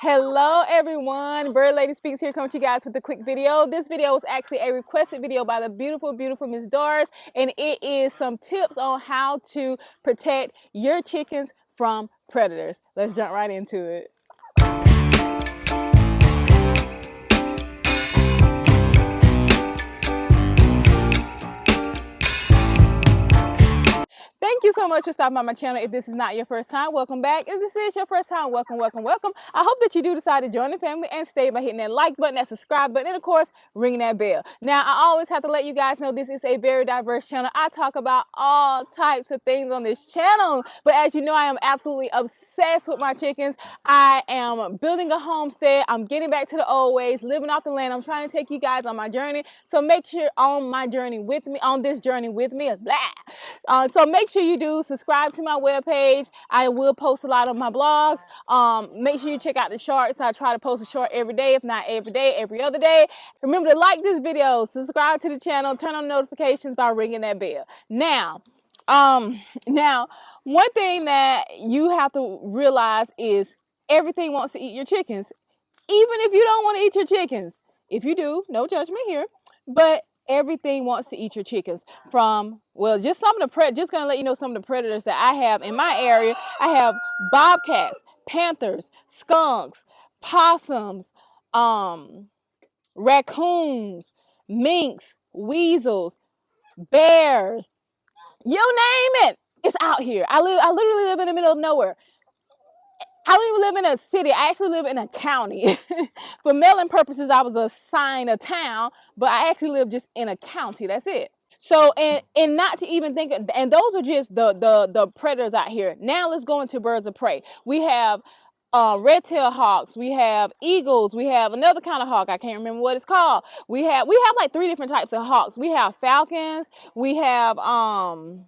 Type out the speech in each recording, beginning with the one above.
Hello everyone, Bird Lady Speaks here, coming to you guys with a quick video. This video was actually a requested video by the beautiful Miss Doris, and it is some tips on how to protect your chickens from predators. Let's jump right into it. Thank you so much for stopping by my channel. If this is not your first time, welcome back. If this is your first time, welcome. I hope that you do decide to join the family and stay by hitting that like button, that subscribe button, and of course, ringing that bell. Now, I always have to let you guys know this is a very diverse channel. I talk about all types of things on this channel, but as you know, I am absolutely obsessed with my chickens. I am building a homestead. I'm getting back to the old ways, living off the land. I'm trying to take you guys on my journey. So make sure on this journey with me, so make sure you do subscribe to my webpage. I will post a lot of my blogs. Make sure you check out the shorts. I try to post a short every day, if not every day, every other day. Remember to like this video, subscribe to the channel, turn on notifications by ringing that bell. Now, one thing that you have to realize is everything wants to eat your chickens, even if you don't want to eat your chickens. If you do, no judgment here, but everything wants to eat your chickens. From, well, just gonna let you know some of the predators that I have in my area. I have bobcats, panthers, skunks, possums, raccoons, minks, weasels, bears, you name it, it's out here. I literally live in the middle of nowhere. I don't even live in a city. I actually live in a county. For mailing purposes, I was assigned a town, but I actually live just in a county. That's it. So, and not to even think, and those are just the predators out here. Now let's go into birds of prey. We have red-tailed hawks, we have eagles, we have another kind of hawk, I can't remember what it's called. We have like 3 different types of hawks. We have falcons, we have owls.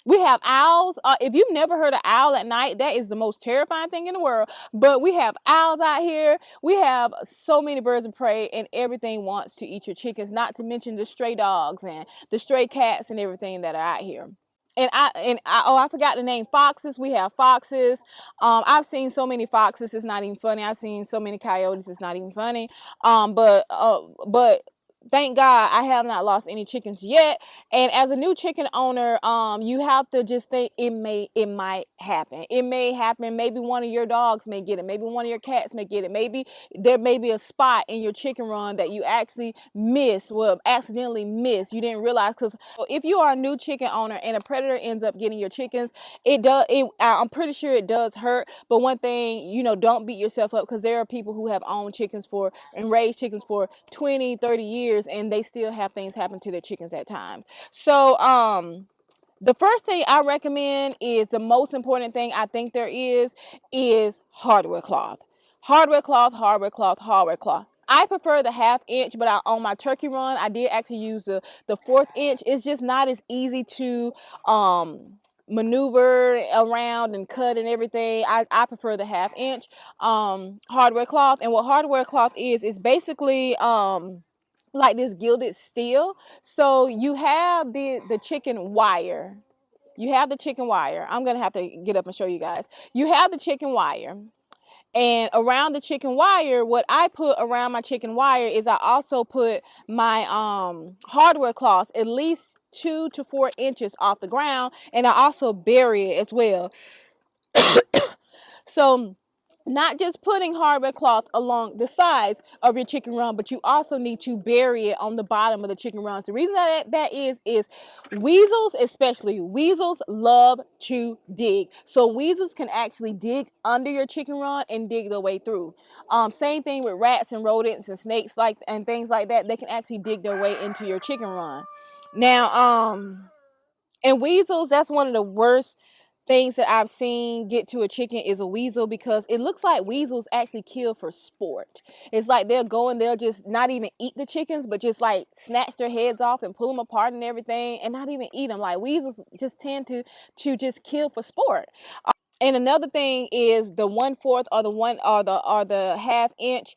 If you've never heard of owl at night, that is the most terrifying thing in the world. But we have owls out here. We have so many birds of prey, and everything wants to eat your chickens, not to mention the stray dogs and the stray cats and everything that are out here. And I forgot to name foxes. We have foxes. I've seen so many foxes, it's not even funny. I've seen so many coyotes, it's not even funny. But thank God I have not lost any chickens yet. And as a new chicken owner, you have to just think it might happen. It may happen. Maybe one of your dogs may get it. Maybe one of your cats may get it. Maybe there may be a spot in your chicken run that you actually accidentally miss. You didn't realize, because if you are a new chicken owner and a predator ends up getting your chickens, I'm pretty sure it does hurt. But one thing, don't beat yourself up, because there are people who have owned chickens and raised chickens for 20, 30 years, and they still have things happen to their chickens at times. So the first thing I recommend is, the most important thing I think there is hardware cloth. Hardware cloth. I prefer the 1/2 inch, but on my turkey run, I did actually use the 1/4 inch. It's just not as easy to maneuver around and cut and everything. I prefer the 1/2 inch hardware cloth. And what hardware cloth is basically like this gilded steel. So you have the chicken wire. I'm gonna have to get up and show you guys. You have the chicken wire, and around the chicken wire, what I put around my chicken wire is I also put my hardware cloth at least 2 to 4 inches off the ground, and I also bury it as well. So not just putting hardware cloth along the sides of your chicken run, but you also need to bury it on the bottom of the chicken runs. The reason that is weasels, especially weasels, love to dig. So weasels can actually dig under your chicken run and dig their way through. Same thing with rats and rodents and snakes and things like that. They can actually dig their way into your chicken run. Now, and weasels, that's one of the worst things that I've seen get to a chicken is a weasel, because it looks like weasels actually kill for sport. It's like they'll just not even eat the chickens, but just like snatch their heads off and pull them apart and everything, and not even eat them. Like, weasels just tend to just kill for sport. And another thing is the 1/4 or the 1/2 inch.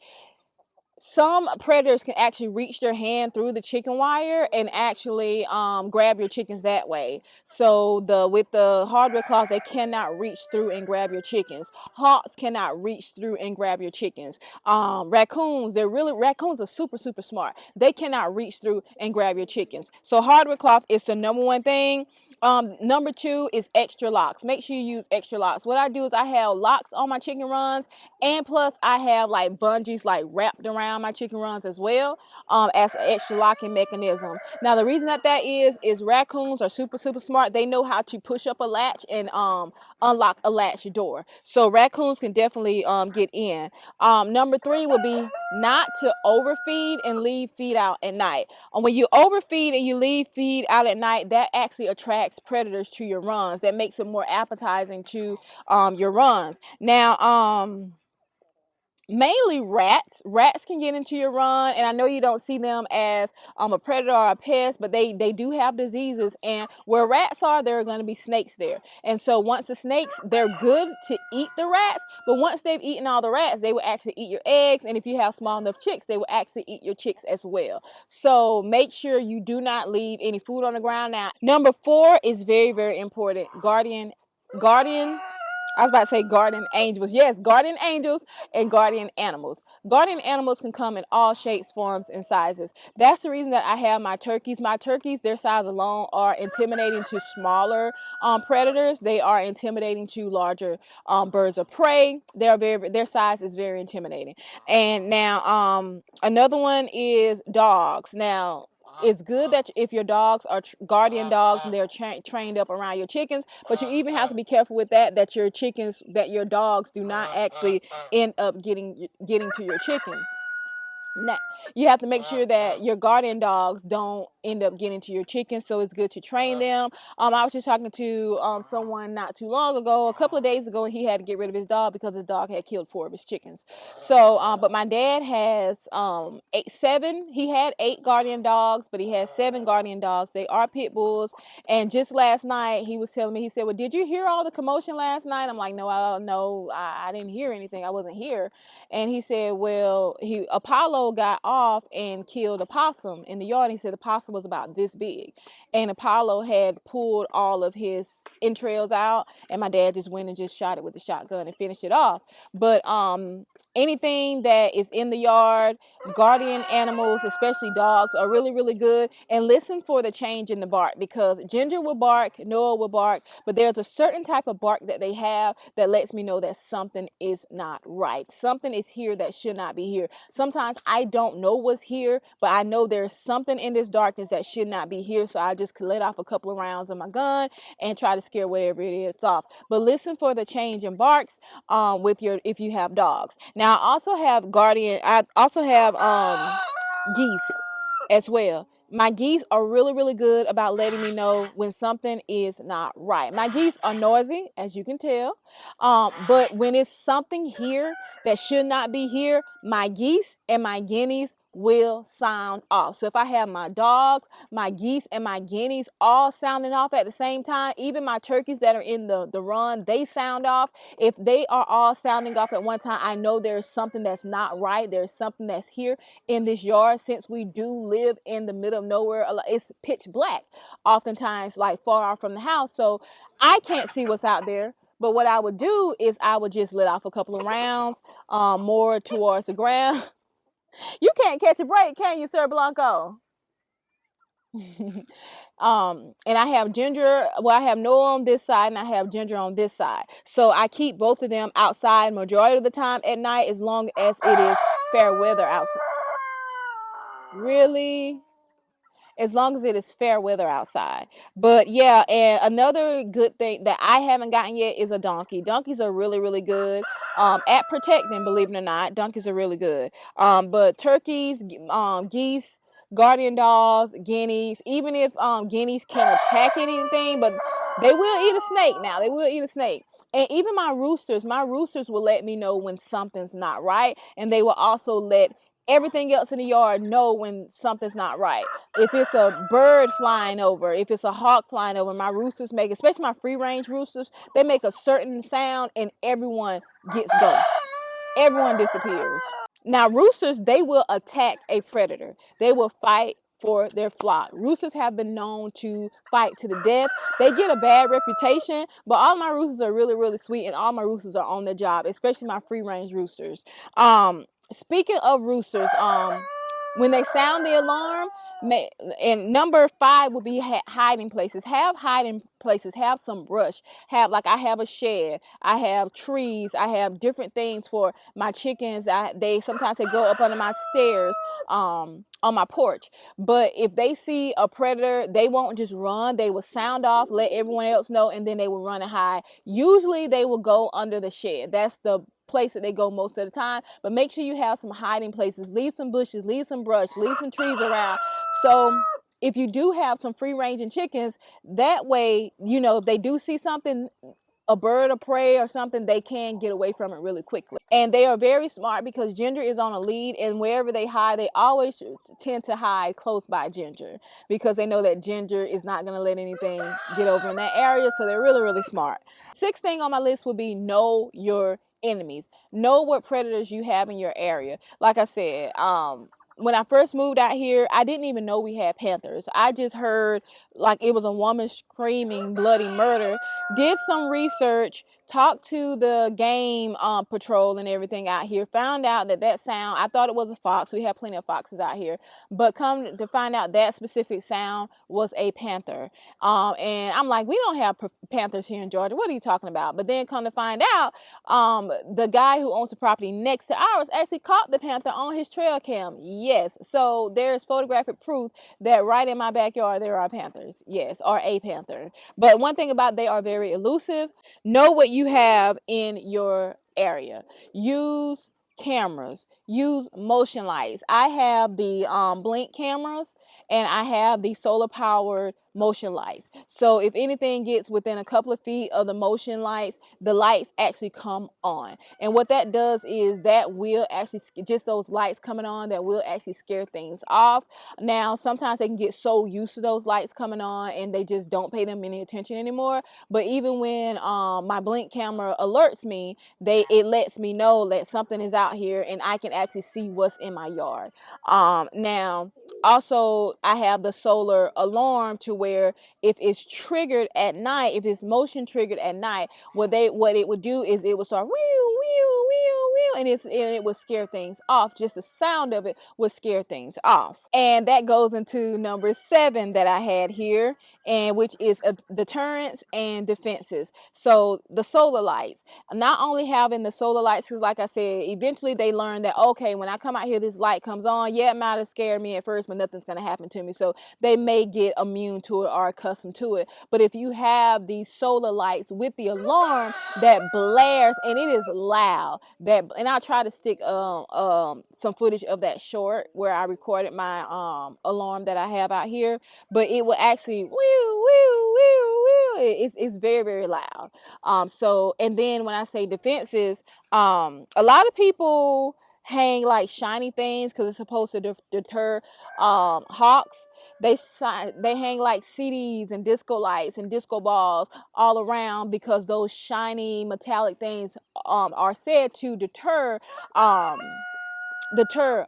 some predators can actually reach their hand through the chicken wire and actually grab your chickens that way. So with the hardware cloth, they cannot reach through and grab your chickens. Hawks cannot reach through and grab your chickens. Raccoons, raccoons are super smart. They cannot reach through and grab your chickens. So hardware cloth is the number one thing. Number two is extra locks. Make sure you use extra locks. What I do is I have locks on my chicken runs, and plus I have like bungees like wrapped around my chicken runs as well, as an extra locking mechanism. Now the reason that is raccoons are super smart. They know how to push up a latch and unlock a latch door. So raccoons can definitely get in. Number three would be not to overfeed and leave feed out at night. When you overfeed and you leave feed out at night, that actually attracts predators to your runs. That makes it more appetizing to your runs. Now, mainly rats can get into your run, and I know you don't see them as a predator or a pest, but they do have diseases, and where rats are, there are going to be snakes there. And so once the snakes, they're good to eat the rats, but once they've eaten all the rats, they will actually eat your eggs, and if you have small enough chicks, they will actually eat your chicks as well. So make sure you do not leave any food on the ground. Now, number 4 is very important. Guardian I was about to say guardian angels. Yes, guardian angels and guardian animals. Guardian animals can come in all shapes, forms, and sizes. That's the reason that I have my turkeys. My turkeys, their size alone, are intimidating to smaller predators. They are intimidating to larger birds of prey. Their size is very intimidating. And now another one is dogs. Now, it's good that if your dogs are guardian dogs and they're trained up around your chickens, but you even have to be careful with that your dogs do not actually end up getting to your chickens. Now, you have to make sure that your guardian dogs don't end up getting to your chickens, so it's good to train them. I was just talking to someone not too long ago, a couple of days ago, and he had to get rid of his dog because his dog had killed 4 of his chickens. So, but my dad has he had 8 guardian dogs, but he has 7 guardian dogs. They are pit bulls. And just last night, he was telling me, he said, "Well, did you hear all the commotion last night?" I'm like, "No, I didn't hear anything. I wasn't here." And he said, "Well, Apollo got off and killed a possum in the yard." He said the possum was about this big, and Apollo had pulled all of his entrails out, and my dad just went and just shot it with the shotgun and finished it off. But anything that is in the yard, guardian animals, especially dogs, are really good. And listen for the change in the bark, because Ginger will bark, Noah will bark, but there's a certain type of bark that they have that lets me know that something is not right. Something is here that should not be here. Sometimes I don't know what's here, but I know there's something in this darkness that should not be here, so I just let off a couple of rounds of my gun and try to scare whatever it is off. But listen for the change in barks if you have dogs. Now, I also have geese as well. My geese are really good about letting me know when something is not right. My geese are noisy, as you can tell, but when it's something here that should not be here, my geese and my guineas will sound off. So if I have my dogs, my geese, and my guineas all sounding off at the same time, even my turkeys that are in the run, they sound off. If they are all sounding off at one time, I know there's something that's not right. There's something that's here in this yard. Since we do live in the middle of nowhere, it's pitch black oftentimes, like far off from the house, so I can't see what's out there. But what I would do is I would just let off a couple of rounds more towards the ground. You can't catch a break, can you, Sir Blanco? And I have Ginger, well, I have Noah on this side and I have Ginger on this side. So I keep both of them outside majority of the time at night, as long as it is fair weather outside. Really? As long as it is fair weather outside. But yeah, and another good thing that I haven't gotten yet is a donkey. Donkeys are really good at protecting, believe it or not. Donkeys are really good. But turkeys, geese, guardian dogs, guineas, even if guineas can't attack anything, but they will eat a snake. Now they will eat a snake. And even my roosters will let me know when something's not right, and they will also let everything else in the yard know when something's not right. If it's a bird flying over, if it's a hawk flying over, my roosters make, especially my free range roosters, they make a certain sound and everyone gets ghost. Everyone disappears. Now, roosters, they will attack a predator. They will fight for their flock. Roosters have been known to fight to the death. They get a bad reputation, but all my roosters are really, really sweet, and all my roosters are on their job, especially my free range roosters. Speaking of roosters, when they sound the alarm, and number 5 would be hiding places. Have hiding places. Have some brush. I have a shed. I have trees. I have different things for my chickens. They sometimes they go up under my stairs, on my porch. But if they see a predator, they won't just run. They will sound off, let everyone else know, and then they will run and hide. Usually they will go under the shed. That's the place that they go most of the time. But make sure you have some hiding places. Leave some bushes, leave some brush, leave some trees around. So if you do have some free ranging chickens, that way, if they do see something, a bird of prey or something, they can get away from it really quickly. And they are very smart because Ginger is on a lead, and wherever they hide, they always tend to hide close by Ginger because they know that Ginger is not going to let anything get over in that area. So they're really, really smart. 6th thing on my list would be know your enemies. Know what predators you have in your area. Like I said, when I first moved out here, I didn't even know we had panthers. I just heard like it was a woman screaming bloody murder. Did some research, talked to the game patrol and everything out here, found out that sound, I thought it was a fox. We have plenty of foxes out here, but come to find out that specific sound was a panther. And I'm like, we don't have panthers here in Georgia. What are you talking about? But then come to find out, the guy who owns the property next to ours actually caught the panther on his trail cam. Yes, so there's photographic proof that right in my backyard there are panthers. Yes, or a panther. But one thing about they are very elusive. Know what you have in your area. Use cameras. Use motion lights. I have the blink cameras, and I have the solar powered motion lights. So if anything gets within a couple of feet of the motion lights, the lights actually come on. And what that does is that will actually, just those lights coming on, that will actually scare things off. Now, sometimes they can get so used to those lights coming on and they just don't pay them any attention anymore. But even when my blink camera alerts me, it lets me know that something is out here and I can actually see what's in my yard. Now, also, I have the solar alarm to where if it's triggered at night, if it's motion triggered at night, what it would do is it would start wheel, wheel, wheel, wheel, and it would scare things off. Just the sound of it would scare things off. And that goes into number 7 that I had here, and which is deterrence and defenses. So the solar lights, not only having the solar lights, because like I said, eventually they learn that, okay, when I come out here, this light comes on. Yeah, it might have scared me at first, but nothing's going to happen to me. So they may get immune to it or accustomed to it. But if you have these solar lights with the alarm that blares, and it is loud, and I'll try to stick some footage of that short where I recorded my alarm that I have out here, but it will actually woo, woo, woo, woo. It's very, very loud. So, and then when I say defenses, a lot of people hang like shiny things because it's supposed to deter hawks. They hang like CDs and disco lights and disco balls all around because those shiny metallic things are said to deter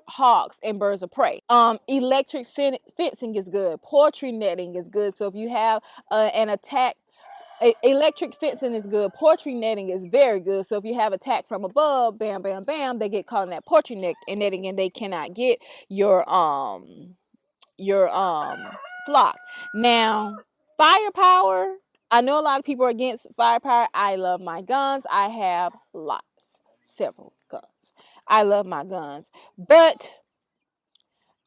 hawks and birds of prey. Electric fencing is good. Poultry netting is good. So if you have an attack, electric fencing is good. Poultry netting is very good. So if you have attack from above, bam, bam, bam, they get caught in that poultry netting, and they cannot get your flock. Now, firepower. I know a lot of people are against firepower. I love my guns. I have several guns. I love my guns, but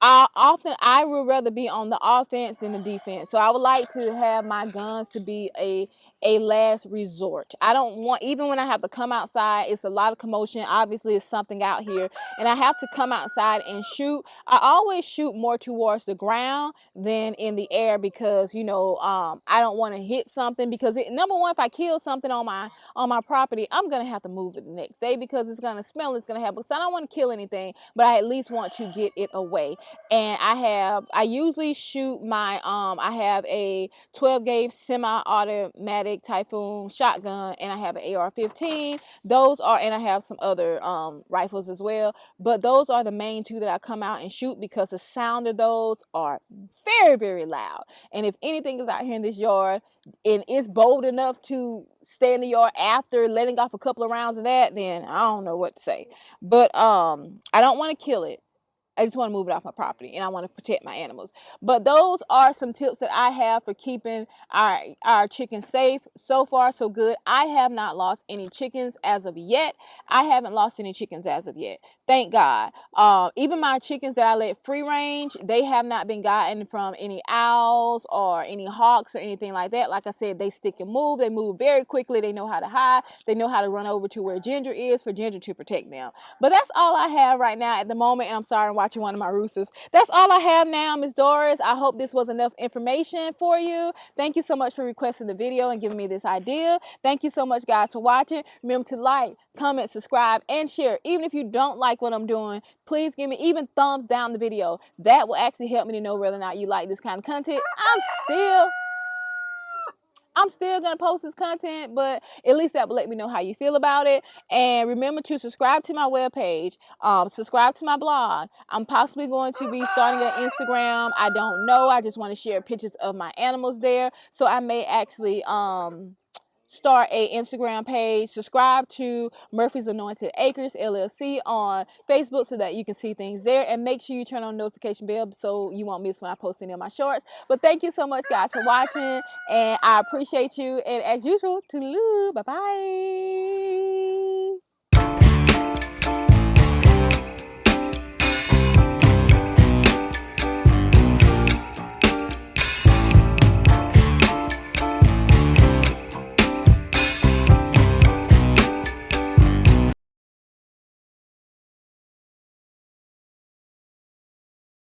I would rather be on the offense than the defense. So I would like to have my guns to be a last resort. I don't want, even when I have to come outside, it's a lot of commotion. Obviously, it's something out here, and I have to come outside and shoot. I always shoot more towards the ground than in the air because, I don't want to hit something because number one, if I kill something on my property, I'm going to have to move it the next day because it's going to smell, it's going to have, because I don't want to kill anything, but I at least want to get it away. And I usually shoot my I have a 12 gauge semi-automatic Typhoon shotgun, and I have an AR-15. Those are, and I have some other rifles as well, but those are the main two that I come out and shoot because the sound of those are very, very loud. And if anything is out here in this yard and it's bold enough to stay in the yard after letting off a couple of rounds of that, then I don't know what to say. But I don't want to kill it. I just want to move it off my property, and I want to protect my animals. But those are some tips that I have for keeping our chickens safe. So far, so good. I have not lost any chickens as of yet. I haven't lost any chickens as of yet. Thank God. Even my chickens that I let free range, they have not been gotten from any owls or any hawks or anything like that. Like I said, they stick and move. They move very quickly. They know how to hide. They know how to run over to where Ginger is for Ginger to protect them. But that's all I have right now at the moment. And I'm sorry, I'm watching one of my roosters. That's all I have now, Miss Doris. I hope this was enough information for you. Thank you so much for requesting the video and giving me this idea. Thank you so much, guys, for watching. Remember to like, comment, subscribe, and share. Even if you don't like what I'm doing, please give me even thumbs down the video. That will actually help me to know whether or not you like this kind of content. I'm still going to post this content, but at least that will let me know how you feel about it. And remember to subscribe to my webpage, subscribe to my blog. I'm possibly going to be starting an Instagram. I don't know. I just want to share pictures of my animals there. So I may actually start a Instagram page. Subscribe to Murphy's Anointed Acres LLC on Facebook so that you can see things there, and make sure you turn on notification bell so you won't miss when I post any of my shorts. But thank you so much, guys, for watching, and I appreciate you. And as usual, toodaloo, bye bye.